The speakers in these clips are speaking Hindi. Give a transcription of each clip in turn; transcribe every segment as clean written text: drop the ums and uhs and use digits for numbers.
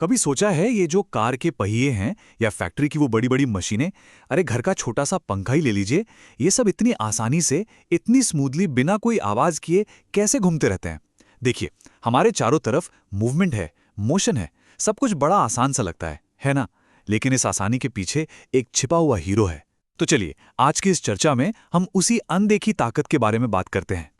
कभी सोचा है ये जो कार के पहिए हैं या फैक्ट्री की वो बड़ी बड़ी मशीनें, अरे घर का छोटा सा पंखा ही ले लीजिए, ये सब इतनी आसानी से, इतनी स्मूथली बिना कोई आवाज किए कैसे घूमते रहते हैं। देखिए, हमारे चारों तरफ मूवमेंट है, मोशन है, सब कुछ बड़ा आसान सा लगता है ना। लेकिन इस आसानी के पीछे एक छिपा हुआ हीरो है। तो चलिए, आज की इस चर्चा में हम उसी अनदेखी ताकत के बारे में बात करते हैं।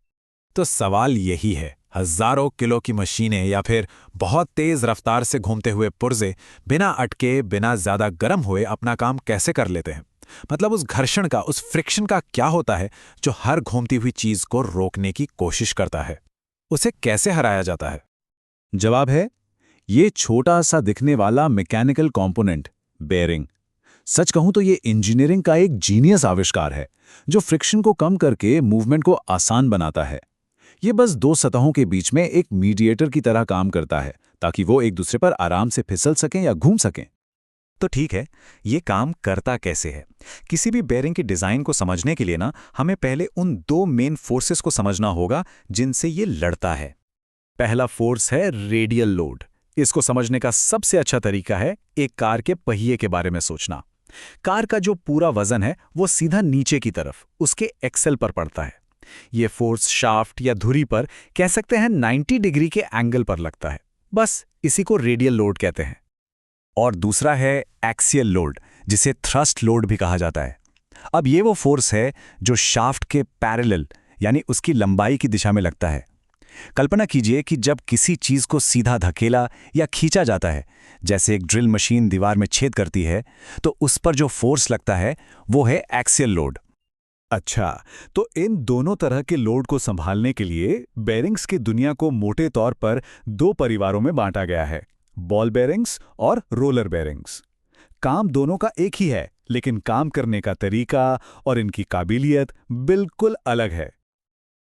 तो सवाल यही है, हजारों किलो की मशीनें या फिर बहुत तेज रफ्तार से घूमते हुए पुर्जे बिना अटके, बिना ज्यादा गर्म हुए अपना काम कैसे कर लेते हैं? मतलब उस घर्षण का, उस फ्रिक्शन का क्या होता है जो हर घूमती हुई चीज को रोकने की कोशिश करता है? उसे कैसे हराया जाता है? जवाब है ये छोटा सा दिखने वाला मैकेनिकल कंपोनेंट, बेयरिंग। सच कहूं तो ये इंजीनियरिंग का एक जीनियस आविष्कार है जो फ्रिक्शन को कम करके मूवमेंट को आसान बनाता है। ये बस दो सतहों के बीच में एक मीडिएटर की तरह काम करता है ताकि वो एक दूसरे पर आराम से फिसल सकें या घूम सकें। तो ठीक है, ये काम करता कैसे है? किसी भी बेयरिंग की डिजाइन को समझने के लिए ना, हमें पहले उन दो मेन फोर्सेस को समझना होगा जिनसे ये लड़ता है। पहला फोर्स है रेडियल लोड। इसको समझने का सबसे अच्छा तरीका है एक कार के पहिए के बारे में सोचना। कार का जो पूरा वजन है वो सीधा नीचे की तरफ उसके एक्सेल पर पड़ता है। ये फोर्स शाफ्ट या धुरी पर, कह सकते हैं 90 डिग्री के एंगल पर लगता है। बस इसी को रेडियल लोड कहते हैं। और दूसरा है एक्सियल लोड, जिसे थ्रस्ट लोड भी कहा जाता है। अब ये वो फोर्स है जो शाफ्ट के पैरेलल, यानी उसकी लंबाई की दिशा में लगता है। कल्पना कीजिए कि जब किसी चीज को सीधा धकेला या खींचा जाता है, जैसे एक ड्रिल मशीन दीवार में छेद करती है, तो उस पर जो फोर्स लगता है वो है एक्सियल लोड। अच्छा, तो इन दोनों तरह के लोड को संभालने के लिए बेयरिंग्स की दुनिया को मोटे तौर पर दो परिवारों में बांटा गया है, बॉल बेयरिंग्स और रोलर बेयरिंग्स। काम दोनों का एक ही है, लेकिन काम करने का तरीका और इनकी काबिलियत बिल्कुल अलग है।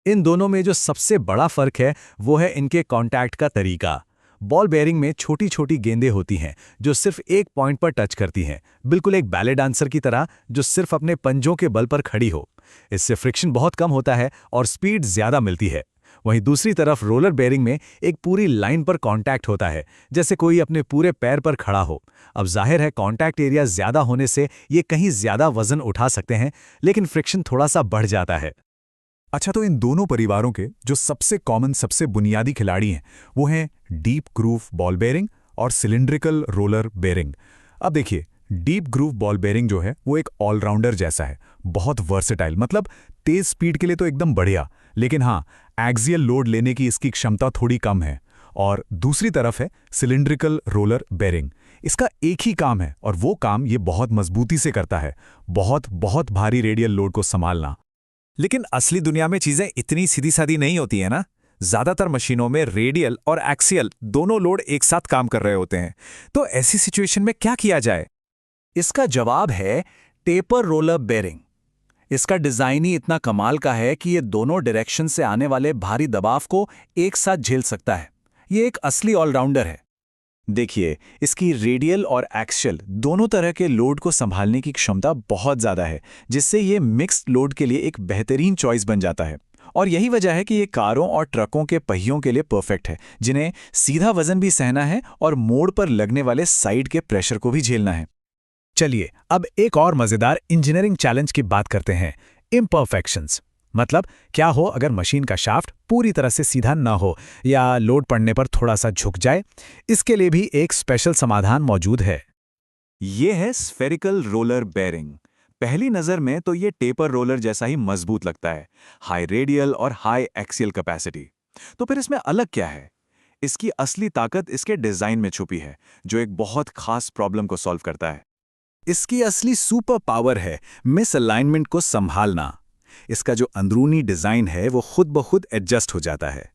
इन दोनों में जो सबसे बड़ा फर्क है वो है इनके कांटेक्ट का तरीका। बॉल बेयरिंग में छोटी छोटी गेंदें होती हैं जो सिर्फ एक पॉइंट पर टच करती हैं, बिल्कुल एक बैले डांसर की तरह जो सिर्फ अपने पंजों के बल पर खड़ी हो। इससे फ्रिक्शन बहुत कम होता है और स्पीड ज्यादा मिलती है। वहीं दूसरी तरफ रोलर बेयरिंग में एक पूरी लाइन पर कांटेक्ट होता है, जैसे कोई अपने पूरे पैर पर खड़ा हो। अब जाहिर है कांटेक्ट एरिया ज्यादा होने से ये कहीं ज्यादा वजन उठा सकते हैं, लेकिन फ्रिक्शन थोड़ा सा बढ़ जाता है। अच्छा, तो इन दोनों परिवारों के जो सबसे कॉमन, सबसे बुनियादी खिलाड़ी हैं वो हैं डीप ग्रूव बॉल बेयरिंग और सिलिंड्रिकल रोलर बेयरिंग। अब देखिए, डीप ग्रूव बॉल बेयरिंग जो है वो एक ऑलराउंडर जैसा है, बहुत वर्सेटाइल। मतलब तेज स्पीड के लिए तो एकदम बढ़िया, लेकिन हाँ, एक्सियल लोड लेने की इसकी क्षमता थोड़ी कम है। और दूसरी तरफ है सिलिंड्रिकल रोलर बेयरिंग। इसका एक ही काम है और वो काम ये बहुत मजबूती से करता है, बहुत बहुत भारी रेडियल लोड को संभालना। लेकिन असली दुनिया में चीजें इतनी सीधी सादी नहीं होती है ना। ज्यादातर मशीनों में रेडियल और एक्सियल दोनों लोड एक साथ काम कर रहे होते हैं। तो ऐसी सिचुएशन में क्या किया जाए? इसका जवाब है टेपर रोलर बेयरिंग। इसका डिजाइन ही इतना कमाल का है कि ये दोनों डायरेक्शन से आने वाले भारी दबाव को एक साथ झेल सकता है। ये एक असली ऑलराउंडर है। देखिए, इसकी रेडियल और एक्सियल दोनों तरह के लोड को संभालने की क्षमता बहुत ज्यादा है, जिससे ये मिक्स्ड लोड के लिए एक बेहतरीन चॉइस बन जाता है। और यही वजह है कि ये कारों और ट्रकों के पहियों के लिए परफेक्ट है, जिन्हें सीधा वजन भी सहना है और मोड़ पर लगने वाले साइड के प्रेशर को भी झेलना है। चलिए, अब एक और मजेदार इंजीनियरिंग चैलेंज की बात करते हैं, इम्परफेक्शंस। मतलब क्या हो अगर मशीन का शाफ्ट पूरी तरह से सीधा ना हो या लोड पड़ने पर थोड़ा सा झुक जाए। इसके लिए भी एक स्पेशल समाधान मौजूद है। ये है स्फेरिकल रोलर बेयरिंग। पहली नजर में तो ये टेपर रोलर जैसा ही मजबूत लगता है, हाई रेडियल और हाई एक्सियल कैपेसिटी। तो फिर इसमें अलग क्या है? इसकी असली ताकत इसके डिजाइन में छुपी है, जो एक बहुत खास प्रॉब्लम को सॉल्व करता है। इसकी असली सुपर पावर है मिसअलाइनमेंट को संभालना। इसका जो अंदरूनी डिजाइन है वो खुद ब खुद एडजस्ट हो जाता है।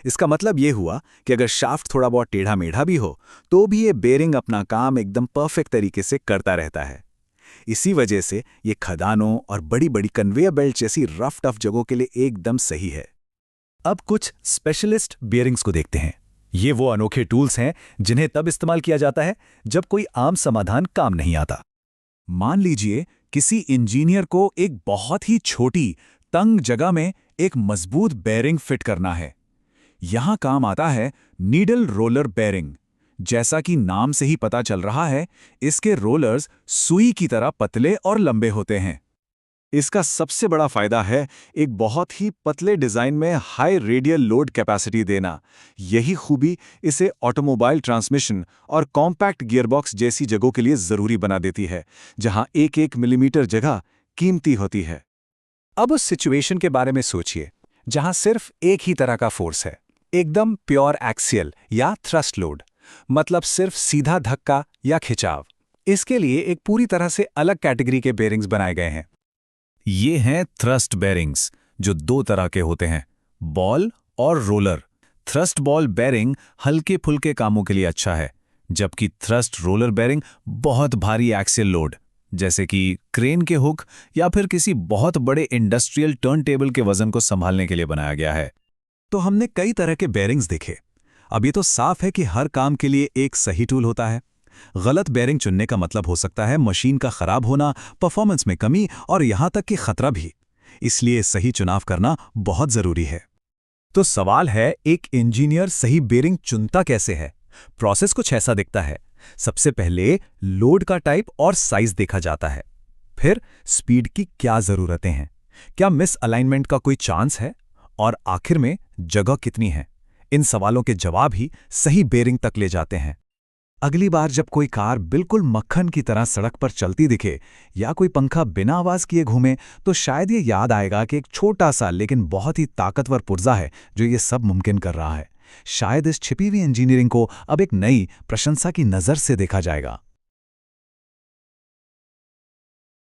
इसका मतलब ये हुआ कि अगर शाफ्ट थोड़ा बहुत टेढ़ा मेढ़ा भी हो तो भी ये बेयरिंग अपना काम एकदम परफेक्ट तरीके से करता रहता है। इसी वजह से ये खदानों और बड़ी बड़ी कन्वेयर बेल्ट जैसी रफ टफ जगहों के लिए एकदम सही है। अब कुछ स्पेशलिस्ट बेयरिंग्स को देखते हैं। ये वो अनोखे टूल्स हैं जिन्हें तब इस्तेमाल किया जाता है जब कोई आम समाधान काम नहीं आता। मान लीजिए किसी इंजीनियर को एक बहुत ही छोटी तंग जगह में एक मजबूत बेयरिंग फिट करना है। यहां काम आता है नीडल रोलर बेयरिंग। जैसा कि नाम से ही पता चल रहा है, इसके रोलर्स सुई की तरह पतले और लंबे होते हैं। इसका सबसे बड़ा फायदा है एक बहुत ही पतले डिजाइन में हाई रेडियल लोड कैपेसिटी देना। यही खूबी इसे ऑटोमोबाइल ट्रांसमिशन और कॉम्पैक्ट गियरबॉक्स जैसी जगहों के लिए जरूरी बना देती है, जहां एक एक मिलीमीटर जगह कीमती होती है। अब उस सिचुएशन के बारे में सोचिए जहां सिर्फ एक ही तरह का फोर्स है, एकदम प्योर एक्सियल या थ्रस्ट लोड, मतलब सिर्फ सीधा धक्का या खिंचाव। इसके लिए एक पूरी तरह से अलग कैटेगरी के बेरिंग्स बनाए गए हैं। ये हैं थ्रस्ट बेरिंग्स, जो दो तरह के होते हैं, बॉल और रोलर। थ्रस्ट बॉल बेरिंग हल्के फुल्के कामों के लिए अच्छा है, जबकि थ्रस्ट रोलर बेरिंग बहुत भारी एक्सियल लोड, जैसे कि क्रेन के हुक या फिर किसी बहुत बड़े इंडस्ट्रियल टर्न टेबल के वजन को संभालने के लिए बनाया गया है। तो हमने कई तरह के बेरिंग्स देखे। अब ये तो साफ है कि हर काम के लिए एक सही टूल होता है। गलत बेरिंग चुनने का मतलब हो सकता है मशीन का खराब होना, परफॉर्मेंस में कमी और यहां तक कि खतरा भी। इसलिए सही चुनाव करना बहुत जरूरी है। तो सवाल है, एक इंजीनियर सही बेरिंग चुनता कैसे है? प्रोसेस कुछ ऐसा दिखता है। सबसे पहले लोड का टाइप और साइज देखा जाता है। फिर स्पीड की क्या जरूरतें हैं, क्या मिस अलाइनमेंट का कोई चांस है, और आखिर में जगह कितनी है। इन सवालों के जवाब ही सही बेरिंग तक ले जाते हैं। अगली बार जब कोई कार बिल्कुल मक्खन की तरह सड़क पर चलती दिखे या कोई पंखा बिना आवाज किए घूमे, तो शायद ये याद आएगा कि एक छोटा सा लेकिन बहुत ही ताकतवर पुर्जा है जो ये सब मुमकिन कर रहा है। शायद इस छिपी हुई इंजीनियरिंग को अब एक नई प्रशंसा की नज़र से देखा जाएगा।